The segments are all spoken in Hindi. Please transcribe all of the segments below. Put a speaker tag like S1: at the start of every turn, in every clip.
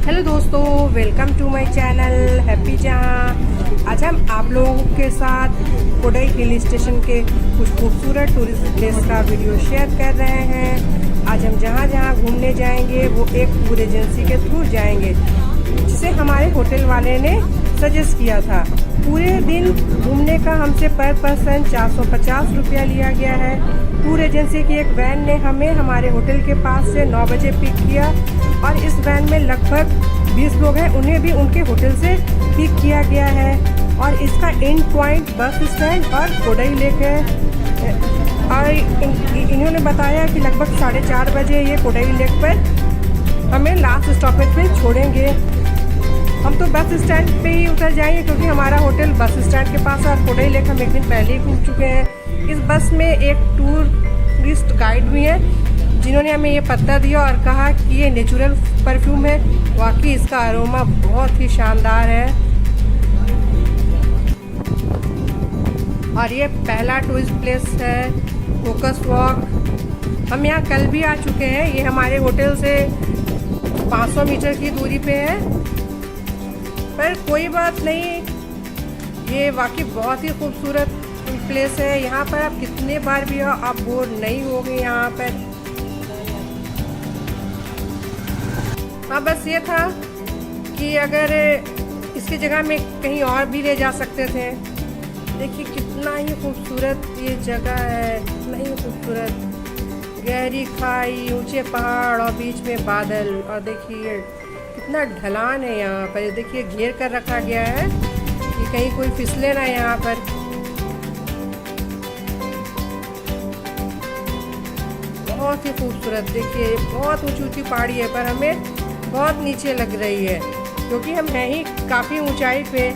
S1: हेलो दोस्तों, welcome to my channel happy जहाँ। आज हम आप लोगों के साथ कोडाई हिल स्टेशन के कुछ खूबसूरत टूरिस्ट प्लेस का वीडियो शेयर कर रहे हैं। आज हम जहाँ जहाँ घूमने जाएंगे वो एक टूर एजेंसी के थ्रू जाएंगे, जिसे हमारे होटल वाले ने सजेस्ट किया था। पूरे दिन घूमने का हमसे पर पर्सन 450 रुपया लिया गया है। टूर एजेंसी की एक वैन ने हमें हमारे होटल के पास से 9 बजे पिक किया और इस वैन में लगभग 20 लोग हैं, उन्हें भी उनके होटल से पिक किया गया है। और इसका एंड पॉइंट बस स्टैंड और कोडाई लेक है। और इन्होंने बताया कि लगभग 4:30 बजे ये कोडाई लेक पर हमें लास्ट स्टॉपेज पे छोड़ेंगे। हम तो बस स्टैंड पे ही उतर जाएंगे क्योंकि हमारा होटल बस स्टैंड के पास है और कोडाई लेक हम एक दिन पहले ही घूम चुके हैं। इस बस में एक टूरिस्ट गाइड भी है, जिन्होंने हमें ये पता दिया और कहा कि ये नेचुरल परफ्यूम है। वाकई इसका अरोमा बहुत ही शानदार है। और ये पहला टूरिस्ट प्लेस है कोकस वॉक। हम यहाँ कल भी आ चुके हैं। ये हमारे होटल से 500 मीटर की दूरी पे है, पर कोई बात नहीं, ये वाकई बहुत ही खूबसूरत प्लेस है। यहाँ पर आप कितने बार भी हो आप बोर नहीं होगे यहाँ पर। हाँ, बस ये था कि अगर इसकी जगह में कहीं और भी ले जा सकते थे। देखिए कितना ही खूबसूरत ये जगह है, कितना ही खूबसूरत। गहरी खाई, ऊंचे पहाड़ और बीच में बादल। और देखिए कितना ढलान है यहाँ पर। देखिए घेर कर रखा गया है कि कहीं कोई फिसले ना यहाँ पर। बहुत ही खूबसूरत। देखिए बहुत ऊंची ऊंची पहाड़ी है, पर हमें बहुत नीचे लग रही है क्योंकि हम हैं ही काफ़ी ऊंचाई पे।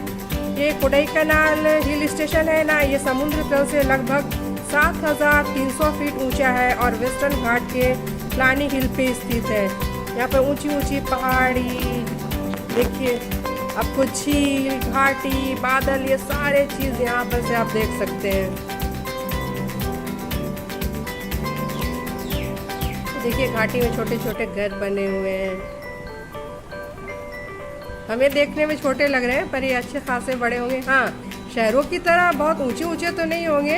S1: ये कोडाईकनाल हिल स्टेशन है ना, ये समुद्र तल से लगभग 7300 फीट ऊंचा है और वेस्टर्न घाट के प्लानी हिल पे स्थित है। यहाँ पर ऊंची ऊंची पहाड़ी, देखिए आपको झील, घाटी, बादल, ये सारे चीज़ यहाँ पर से आप देख सकते हैं। देखिए घाटी में छोटे छोटे घर बने हुए हैं। हमें देखने में छोटे लग रहे हैं पर ये अच्छे खासे बड़े होंगे। हाँ, शहरों की तरह बहुत ऊंचे ऊंचे तो नहीं होंगे,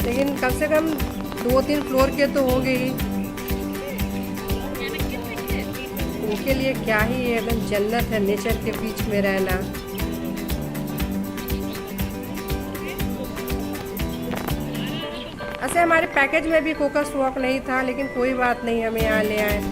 S1: लेकिन कम से कम 2-3 फ्लोर के तो होंगे ही। उनके लिए क्या ही एकदम जन्नत है नेचर के बीच में रहना। ऐसे हमारे पैकेज में भी कोकस वॉक नहीं था, लेकिन कोई बात नहीं, हमें यहाँ ले आए।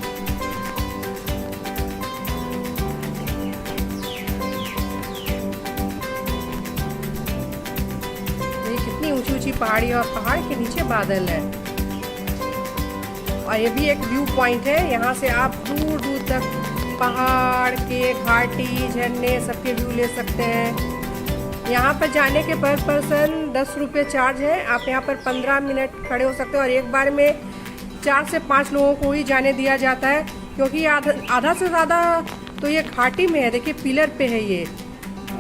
S1: कितनी ऊंची ऊंची पहाड़ी और पहाड़ के नीचे बादल है। और ये भी एक व्यू पॉइंट है, यहाँ से आप दूर दूर तक पहाड़ के, घाटी, झरने सबके व्यू ले सकते हैं। यहाँ पर जाने के पर पर्सन 10 रुपये चार्ज है। आप यहाँ पर 15 मिनट खड़े हो सकते हैं और एक बार में 4 से 5 लोगों को ही जाने दिया जाता है, क्योंकि आधा से ज़्यादा तो ये घाटी में है। देखिए पिलर पे है ये,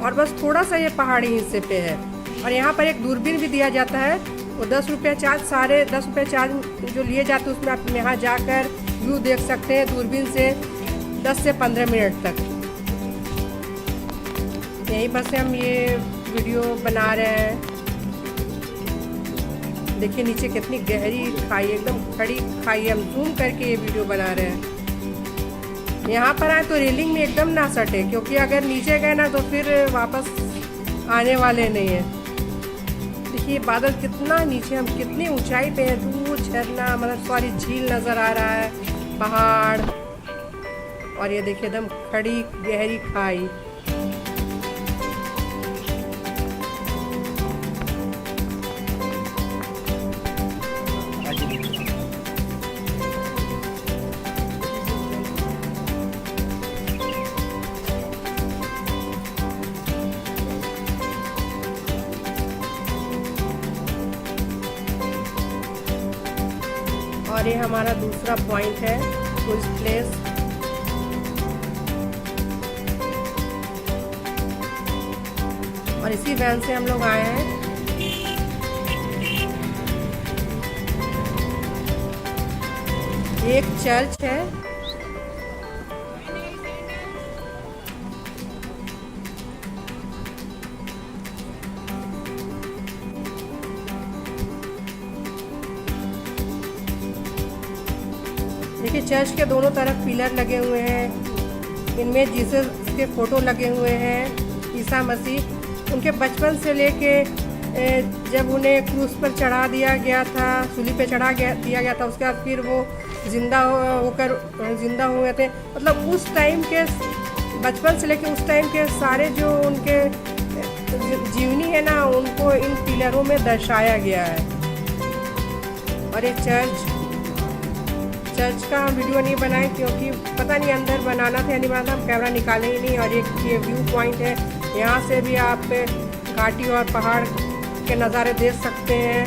S1: और बस थोड़ा सा ये पहाड़ी हिस्से पे है। और यहाँ पर एक दूरबीन भी दिया जाता है, वो 10 रुपये चार्ज, सारे 10 रुपये चार्ज जो लिए जाते हैं उसमें आप यहाँ जाकर व्यू देख सकते हैं दूरबीन से 10 से 15 मिनट तक। यहीं पर से हम ये वीडियो बना रहे हैं। देखिए नीचे कितनी गहरी खाई, एकदम खड़ी खाई। हम जूम करके ये वीडियो बना रहे हैं। यहाँ पर आए तो रेलिंग में एकदम ना सटे, क्योंकि अगर नीचे गए ना तो फिर वापस आने वाले नहीं है। देखिए बादल कितना नीचे, हम कितनी ऊंचाई पे है। दूर झरना, मतलब सॉरी झील नज़र आ रहा है, पहाड़, और ये देखिए एकदम खड़ी गहरी खाई। और ये हमारा दूसरा पॉइंट है टूरिस्ट प्लेस। और इसी वैन से हम लोग आए हैं। एक चर्च है। देखिए चर्च के दोनों तरफ पिलर लगे हुए हैं, इनमें जीसस के फोटो लगे हुए हैं। ईसा मसीह उनके बचपन से लेके जब उन्हें क्रूस पर चढ़ा दिया गया था, सूली पे दिया गया था, उसके बाद फिर वो जिंदा हुए थे। मतलब उस टाइम के बचपन से लेके उस टाइम के सारे जो उनके जीवनी है ना, उनको इन पिलरों में दर्शाया गया है। और ये चर्च का हम वीडियो नहीं बनाए क्योंकि पता नहीं अंदर बनाना था या नहीं बनाना था, हम कैमरा निकाले ही नहीं। और एक ये व्यू पॉइंट है, यहाँ से भी आप घाटी और पहाड़ के नज़ारे देख सकते हैं।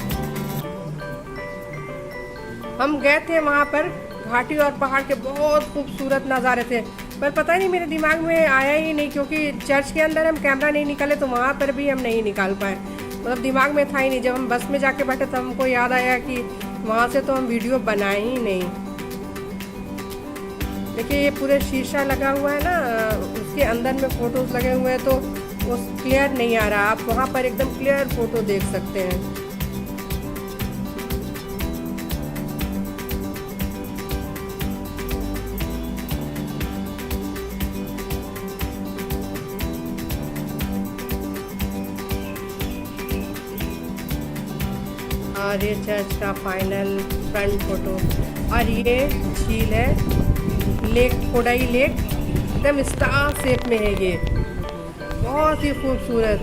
S1: हम गए थे वहाँ पर, घाटी और पहाड़ के बहुत खूबसूरत नज़ारे थे, पर पता नहीं मेरे दिमाग में आया ही नहीं क्योंकि चर्च के अंदर हम कैमरा नहीं निकाले तो वहाँ पर भी हम नहीं निकाल पाए। मतलब दिमाग में था ही नहीं। जब हम बस में जाके बैठे तो हमको याद आया कि वहाँ से तो हम वीडियो बनाए ही नहीं। देखिए ये पूरे शीशा लगा हुआ है ना, उसके अंदर में फोटोज लगे हुए हैं तो वो क्लियर नहीं आ रहा। आप वहाँ पर एकदम क्लियर फोटो देख सकते हैं। और ये चर्च का फाइनल फ्रंट फोटो। और ये झील है, लेक, कोडाई लेक, एकदम स्टार शेप में है। ये बहुत ही खूबसूरत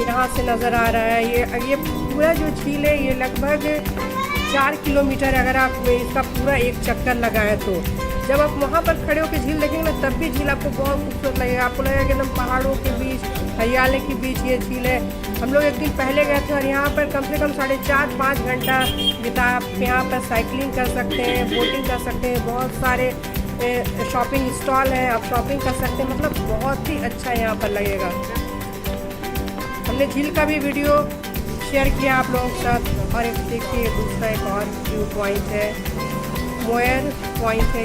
S1: यहाँ से नज़र आ रहा है। ये पूरा जो झील है ये लगभग 4 किलोमीटर, अगर आप इसका पूरा एक चक्कर लगाएं तो जब आप वहाँ पर खड़े होकर झील देखेंगे ना, तब भी झील आपको बहुत खूबसूरत लगेगा। आपको लगेगा कि एकदम पहाड़ों के बीच, हरियाली के बीच ये झील है। हम लोग एक दिन पहले गए थे और यहाँ पर कम से कम 4.5-5 घंटा बिता। आप यहाँ पर साइकिलिंग कर सकते हैं, बोटिंग कर सकते हैं, बहुत सारे शॉपिंग स्टॉल हैं, आप शॉपिंग कर सकते हैं। मतलब बहुत ही अच्छा यहाँ पर लगेगा। हमने झील का भी वीडियो शेयर किया आप लोगों के साथ। और एक देखिए दूसरा एक और व्यू पॉइंट है, मोयर पॉइंट है।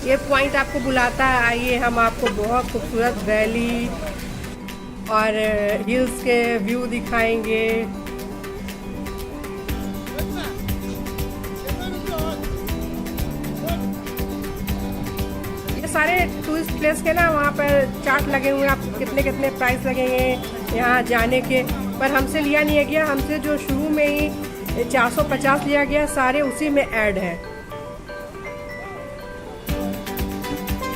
S1: ये पॉइंट आपको बुलाता है, आइए हम आपको बहुत खूबसूरत वैली और हिल्स के व्यू दिखाएंगे। ये सारे टूरिस्ट प्लेस के ना वहाँ पर चार्ट लगे हुए हैं, आप कितने प्राइस लगेंगे यहाँ जाने के। पर हमसे लिया नहीं गया, हमसे जो शुरू में ही 450 लिया गया, सारे उसी में ऐड है।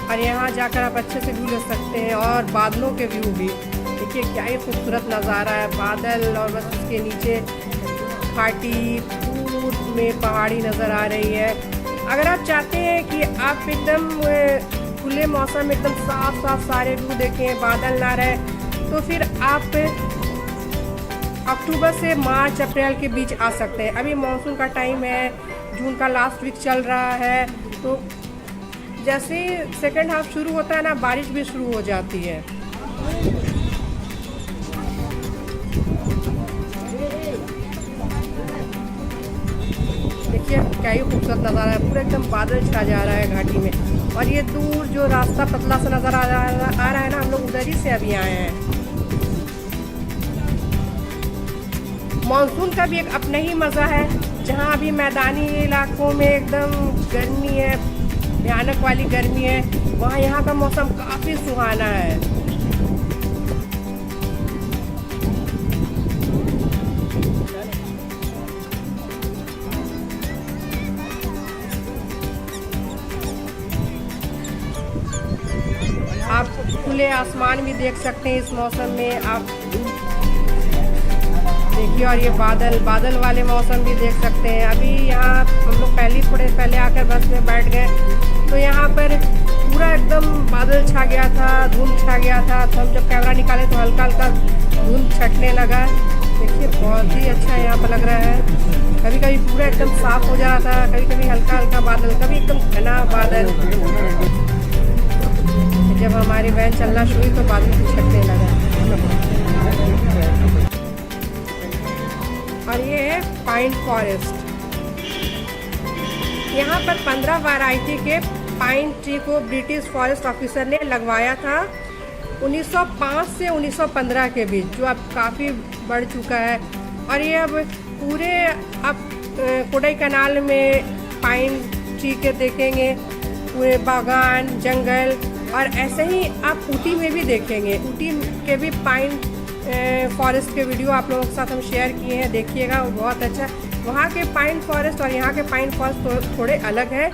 S1: और यहाँ जाकर आप अच्छे से व्यू ले सकते हैं। और बादलों के व्यू भी देखिए, क्या ही खूबसूरत नज़ारा है। बादल और बस उसके नीचे घाटी, दूर में पहाड़ी नज़र आ रही है। अगर आप चाहते हैं कि आप एकदम खुले मौसम में एकदम साफ सारे व्यू देखें, बादल ना रहे, तो फिर आप अक्टूबर से मार्च अप्रैल के बीच आ सकते हैं। अभी मानसून का टाइम है, जून का लास्ट वीक चल रहा है, तो जैसे ही सेकेंड हाफ शुरू होता है ना, बारिश भी शुरू हो जाती है। देखिए क्या ही खूबसूरत नज़ारा है, पूरा एकदम बादल छा जा रहा है घाटी में। और ये दूर जो रास्ता पतला सा नज़र आ रहा है ना, हम लोग उधर ही से अभी आए हैं। मानसून का भी एक अपना ही मज़ा है, जहाँ अभी मैदानी इलाकों में एकदम गर्मी है, भयानक वाली गर्मी है, वहाँ यहाँ का मौसम काफ़ी सुहाना है। आप खुले आसमान भी देख सकते हैं इस मौसम में, आप देखिए। और ये बादल वाले मौसम भी देख सकते हैं। अभी यहाँ हम लोग थोड़े पहले आकर बस में बैठ गए तो यहाँ पर पूरा एकदम बादल छा गया था, धुंध छा गया था। तो हम जब कैमरा निकाले तो हल्का धुंध छटने लगा। देखिए बहुत ही अच्छा यहाँ पर लग रहा है। कभी कभी पूरा एकदम साफ हो जा रहा था, कभी कभी हल्का बादल, कभी एकदम घना बादल। जब हमारी वैन चलना शुरू हुई तो बादल छटने लगा। और ये है पाइन फॉरेस्ट। यहाँ पर 15 वैरायटी के पाइन ट्री को ब्रिटिश फॉरेस्ट ऑफिसर ने लगवाया था 1905 से 1915 के बीच, जो अब काफ़ी बढ़ चुका है। और ये अब पूरे कोडाईकनाल में पाइन ट्री के देखेंगे, पूरे बागान, जंगल, और ऐसे ही आप ऊटी में भी देखेंगे। ऊटी के भी पाइन फॉरेस्ट के वीडियो आप लोगों के साथ हम शेयर किए हैं, देखिएगा, वो बहुत अच्छा। वहाँ के पाइन फॉरेस्ट और यहाँ के पाइन फॉरेस्ट थोड़े अलग हैं।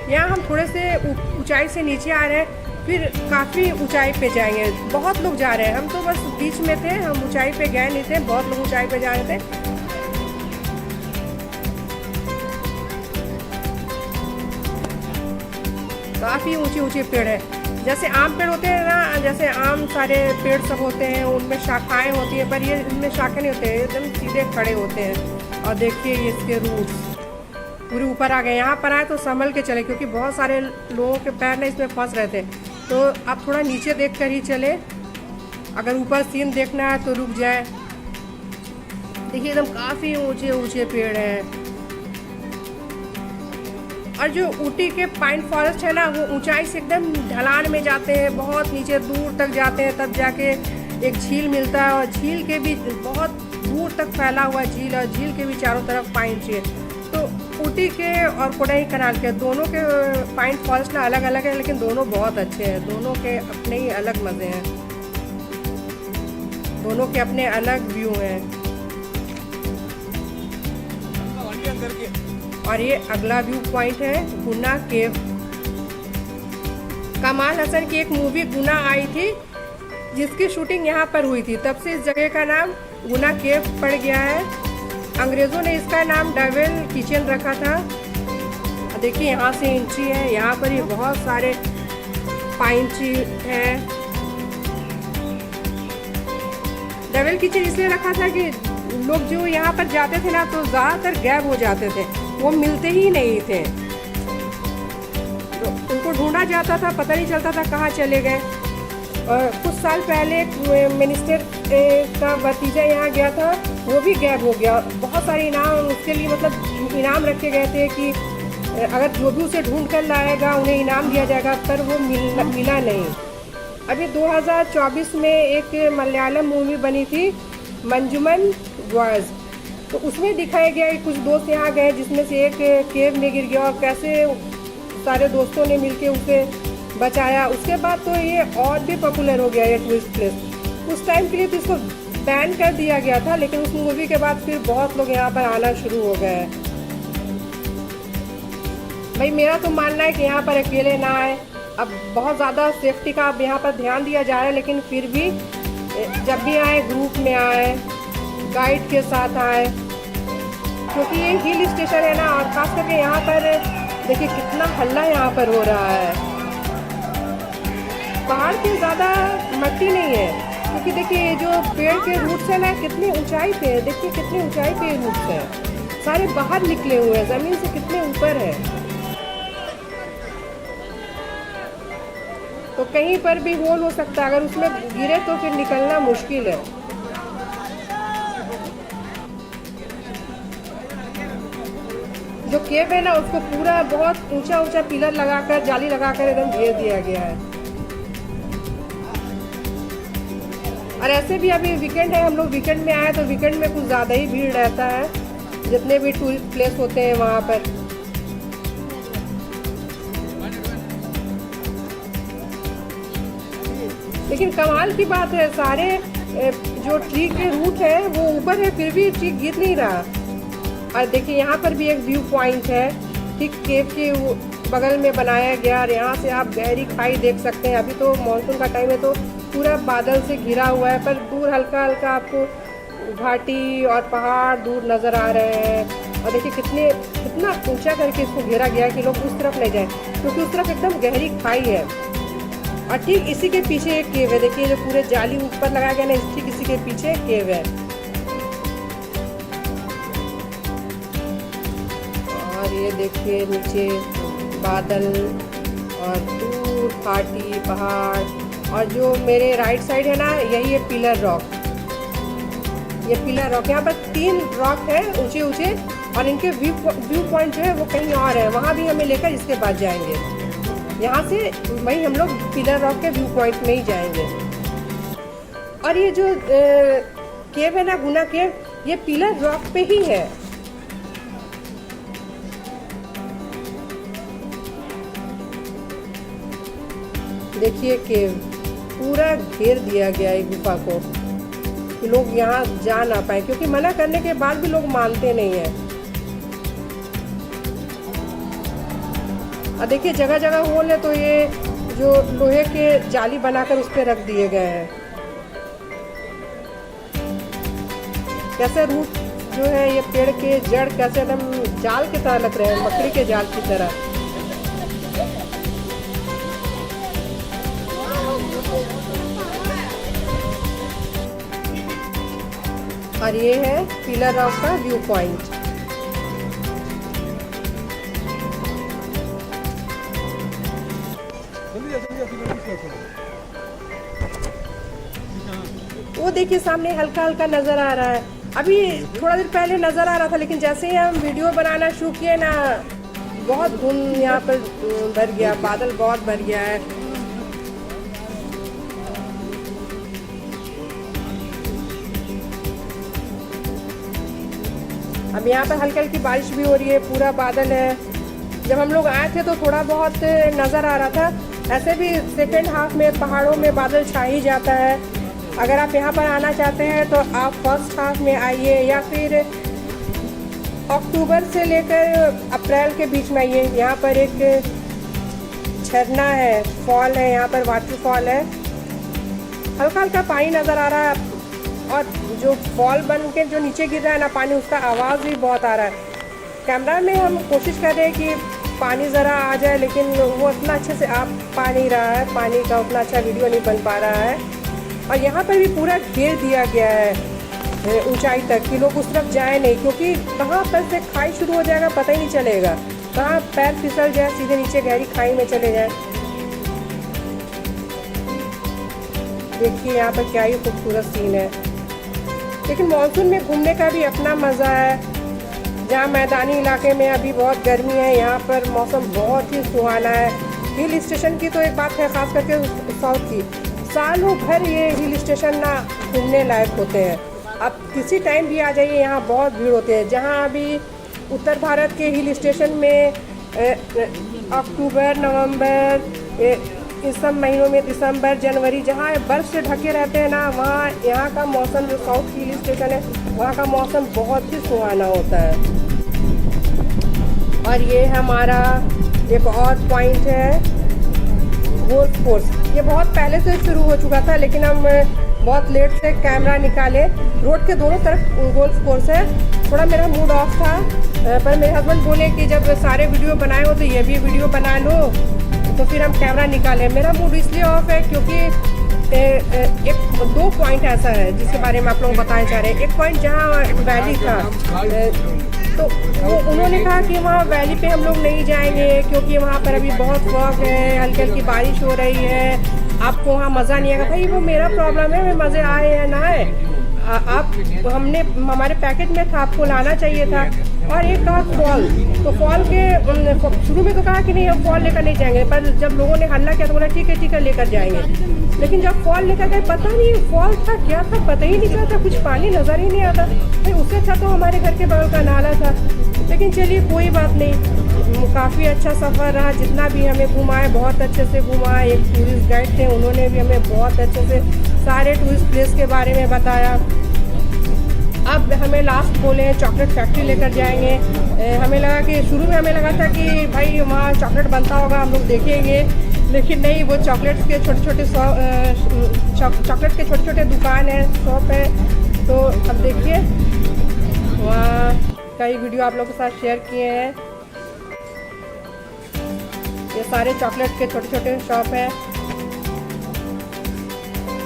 S1: यहाँ हम थोड़े से ऊंचाई से नीचे आ रहे हैं, फिर काफ़ी ऊंचाई पे जाएंगे। बहुत लोग जा रहे हैं, हम तो बस बीच में थे, हम ऊंचाई पे गए नहीं थे, बहुत लोग ऊंचाई पे जा रहे थे। काफ़ी ऊंचे ऊंचे पेड़ है, जैसे आम पेड़ होते हैं ना, जैसे आम सारे पेड़ सब होते हैं, उनमें शाखाएं होती हैं, पर ये इनमें शाखाएं नहीं होते हैं, एकदम सीधे खड़े होते हैं। और देखिए इसके रूट्स पूरे ऊपर आ गए। यहाँ पर आए तो संभल के चले, क्योंकि बहुत सारे लोगों के पैर ना इसमें फंस रहे थे। तो आप थोड़ा नीचे देख कर ही चले, अगर ऊपर सीन देखना है तो रुक जाए। देखिए एकदम काफ़ी ऊंचे ऊंचे पेड़ हैं। और जो ऊटी के पाइन फॉरेस्ट है ना, वो ऊंचाई से एकदम ढलान में जाते हैं, बहुत नीचे दूर तक जाते हैं, तब जाके एक झील मिलता है। और झील के भी बहुत दूर तक फैला हुआ झील, और झील के भी चारों तरफ पाइन ट्री है। तो ऊटी के और कोडाईकनाल के दोनों के पाइन फॉरेस्ट ना अलग अलग है, लेकिन दोनों बहुत अच्छे हैं। दोनों के अपने ही अलग मज़े हैं, दोनों के अपने अलग व्यू हैं। और ये अगला व्यू पॉइंट है गुना केव। कमाल हसन की एक मूवी गुना आई थी, जिसकी शूटिंग यहाँ पर हुई थी, तब से इस जगह का नाम गुना केव पड़ गया है। अंग्रेज़ों ने इसका नाम डेविल किचन रखा था। देखिए यहाँ से एंट्री है, यहाँ पर ये बहुत सारे पाइन ट्री है। डेविल किचन इसलिए रखा था कि लोग जो यहाँ पर जाते थे ना, तो ज़्यादातर गायब हो जाते थे, वो मिलते ही नहीं थे। तो उनको ढूंढा जाता था, पता नहीं चलता था कहाँ चले गए। और कुछ साल पहले एक मिनिस्टर का भतीजा यहाँ गया था, वो भी गायब हो गया। बहुत सारे इनाम उसके लिए, मतलब इनाम रखे गए थे कि अगर जो भी उसे ढूंढ कर लाएगा उन्हें इनाम दिया जाएगा, पर वो मिला नहीं। अभी 2024 में एक मलयालम मूवी बनी थी मंजुमन बॉयज़, तो उसमें दिखाया गया कि कुछ दोस्त यहाँ गए, जिसमें से एक केव में गिर गया और कैसे सारे दोस्तों ने मिलके उसे बचाया। उसके बाद तो ये और भी पॉपुलर हो गया ये टूरिस्ट प्लेस। उस टाइम के लिए तो इसको बैन कर दिया गया था, लेकिन उस मूवी के बाद फिर बहुत लोग यहाँ पर आना शुरू हो गए। भाई मेरा तो मानना है कि यहाँ पर अकेले ना आए। अब बहुत ज़्यादा सेफ्टी का अब यहाँ पर ध्यान दिया जा रहा है, लेकिन फिर भी जब भी आए ग्रुप में आए, गाइड के साथ आए, क्योंकि ये हिल स्टेशन है ना। और खास करके यहाँ पर देखिए कितना हल्ला यहाँ पर हो रहा है। पहाड़ की ज़्यादा मट्टी नहीं है, क्योंकि देखिए ये जो पेड़ के रूट्स है ना, कितनी ऊंचाई पे है। देखिए कितनी ऊंचाई पे रूट्स हैं, सारे बाहर निकले हुए हैं, ज़मीन से कितने ऊपर है। तो कहीं पर भी होल हो सकता है, अगर उसमें गिरे तो फिर निकलना मुश्किल है। जो केव है ना, उसको पूरा बहुत ऊंचा ऊंचा पिलर लगाकर, जाली लगाकर एकदम घेर दिया गया है। और ऐसे भी अभी वीकेंड है, हम लोग वीकेंड में आए, तो वीकेंड में कुछ ज़्यादा ही भीड़ रहता है, जितने भी टूरिस्ट प्लेस होते हैं वहाँ पर। लेकिन कमाल की बात है, सारे जो ट्री के रूट है वो ऊपर है, फिर भी ट्री गिर नहीं रहा। और देखिए यहाँ पर भी एक व्यू पॉइंट है, ठीक केव के बगल में बनाया गया, और यहाँ से आप गहरी खाई देख सकते हैं। अभी तो मानसून का टाइम है, तो पूरा बादल से घिरा हुआ है, पर दूर हल्का हल्का आपको घाटी और पहाड़ दूर नज़र आ रहे हैं। और देखिए कितना ऊंचा करके इसको घेरा गया है कि लोग उस तरफ नहीं जाए, क्योंकि उस तरफ एकदम गहरी खाई है। और ठीक इसी के पीछे एक केव है, देखिए जो पूरे जाली ऊपर लगाया गया ना, ठीक इसी के पीछे केव है। और ये देखिए नीचे बादल और दूर घाटी पहाड़, और जो मेरे राइट साइड है ना, यही है पिलर रॉक। ये पिलर रॉक, यहाँ पर 3 रॉक है ऊंचे ऊंचे, और इनके व्यू पॉइंट जो है वो कहीं और है, वहाँ भी हमें लेकर इसके बाद जाएंगे। यहाँ से वही हम लोग पिलर रॉक के व्यू पॉइंट में ही जाएंगे। और ये जो केव है ना, गुना केव, ये पिलर रॉक पे ही है। देखिए केव पूरा घेर दिया गया है गुफा को कि लोग यहाँ जा ना पाए, क्योंकि मना करने के बाद भी लोग मानते नहीं है। और देखिए जगह जगह होल है, तो ये जो लोहे के जाली बनाकर उस पर रख दिए गए हैं। कैसे रूट जो है ये पेड़ के जड़ कैसे एकदम जाल की तरह लग रहे हैं, मकड़ी के जाल की तरह। और ये है पिलर रॉक का व्यू पॉइंट। वो देखिए सामने हल्का हल्का नजर आ रहा है, अभी थोड़ा देर पहले नजर आ रहा था, लेकिन जैसे ही हम वीडियो बनाना शुरू किए ना, बहुत धुंध यहाँ पर भर गया, बादल बहुत भर गया है। अब यहाँ पर हल्की हल्की बारिश भी हो रही है, पूरा बादल है। जब हम लोग आए थे तो थोड़ा बहुत नज़र आ रहा था। ऐसे भी सेकेंड हाफ में पहाड़ों में बादल छा ही जाता है। अगर आप यहाँ पर आना चाहते हैं तो आप फर्स्ट हाफ में आइए, या फिर अक्टूबर से लेकर अप्रैल के बीच में आइए। यहाँ पर एक झरना है, फॉल है, यहाँ पर वाटरफॉल है, हल्का हल्का पानी नज़र आ रहा है। और जो फॉल बन के जो नीचे गिर रहा है ना पानी, उसका आवाज़ भी बहुत आ रहा है। कैमरा में हम कोशिश कर रहे हैं कि पानी ज़रा आ जाए, लेकिन वो उतना अच्छे से आ पा नहीं रहा है, पानी का उतना अच्छा वीडियो नहीं बन पा रहा है। और यहाँ पर भी पूरा घेर दिया गया है ऊंचाई तक कि लोग उस तरफ जाए नहीं, क्योंकि कहाँ पर से खाई शुरू हो जाएगा पता ही नहीं चलेगा, कहाँ पैर फिसल जाए, सीधे नीचे गहरी खाई में चले जाए। देखिए यहाँ पर क्या ही खूबसूरत सीन है। लेकिन मानसून में घूमने का भी अपना मज़ा है। जहाँ मैदानी इलाके में अभी बहुत गर्मी है, यहाँ पर मौसम बहुत ही सुहाना है। हिल स्टेशन की तो एक बात है, ख़ास करके साउथ की, सालों भर ये हिल स्टेशन ना घूमने लायक होते हैं। आप किसी टाइम भी आ जाइए, यहाँ बहुत भीड़ होती है। जहाँ अभी उत्तर भारत के हिल स्टेशन में अक्टूबर, नवंबर, इस सब महीनों में, दिसंबर, जनवरी, जहाँ बर्फ़ से ढके रहते हैं ना, वहाँ यहाँ का मौसम, जो साउथ हिल स्टेशन है वहाँ का मौसम बहुत ही सुहाना होता है। और ये हमारा एक और पॉइंट है गोल्फ कोर्स। ये बहुत पहले से शुरू हो चुका था, लेकिन हम बहुत लेट से कैमरा निकाले। रोड के दोनों तरफ गोल्फ कोर्स है। थोड़ा मेरा मूड ऑफ था, पर मेरे हस्बैंड बोले कि जब सारे वीडियो बनाए हो तो ये भी वीडियो बना लो, तो फिर हम कैमरा निकाले। मेरा मूड इसलिए ऑफ है क्योंकि एक 2 पॉइंट ऐसा है जिसके बारे में आप लोग बताना चाह रहे हैं। एक पॉइंट जहाँ वैली था, तो वो उन्होंने कहा कि वहाँ वैली पे हम लोग नहीं जाएंगे क्योंकि वहाँ पर अभी बहुत फॉग है, हल्की हल्की बारिश हो रही है, आपको वहाँ मज़ा नहीं आएगा। भाई वो मेरा प्रॉब्लम है, मैं मज़े आए या ना आए, आप हमारे पैकेज में था, आपको लाना चाहिए था। और एक कहा फॉल, तो फॉल के शुरू में तो कहा कि नहीं हम फॉल लेकर नहीं जाएंगे, पर जब लोगों ने हल्ला किया तो बोला ठीक है लेकर जाएंगे। लेकिन जब फॉल लेकर गए, पता नहीं फॉल था क्या था, पता ही नहीं चलता, कुछ पानी नज़र ही नहीं आता। भाई उससे अच्छा तो हमारे घर के बगल का नाला था। लेकिन चलिए कोई बात नहीं, काफ़ी अच्छा सफ़र रहा। जितना भी हमें घुमाए बहुत अच्छे से घुमाए। एक टूरिस्ट गाइड थे, उन्होंने भी हमें बहुत अच्छे से सारे टूरिस्ट प्लेस के बारे में बताया। अब हमें लास्ट बोले हैं चॉकलेट फैक्ट्री लेकर जाएंगे। हमें लगा कि शुरू में हमें लगा था कि भाई वहाँ चॉकलेट बनता होगा, हम लोग देखेंगे, लेकिन नहीं, वो चॉकलेट्स के छोटे छोटे चॉकलेट के छोटे छोटे दुकान है, शॉप है। तो अब देखिए वहाँ कई वीडियो आप लोगों के साथ शेयर किए हैं। ये सारे चॉकलेट के छोटे छोटे शॉप है।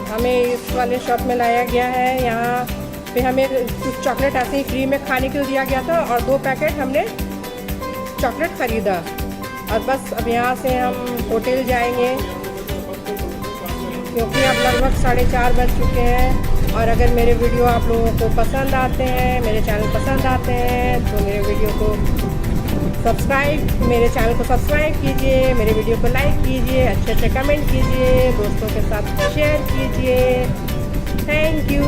S1: हमें इस वाले शॉप में लाया गया है। यहाँ पे हमें कुछ चॉकलेट ऐसे ही फ्री में खाने के लिए दिया गया था और 2 पैकेट हमने चॉकलेट ख़रीदा। और बस अब यहाँ से हम होटल जाएंगे क्योंकि अब लगभग 4:30 बज चुके हैं। और अगर मेरे वीडियो आप लोगों को पसंद आते हैं, मेरे चैनल पसंद आते हैं, तो मेरे चैनल को सब्सक्राइब कीजिए, मेरे वीडियो को लाइक कीजिए, अच्छे अच्छे कमेंट कीजिए, दोस्तों के साथ शेयर कीजिए। Thank you.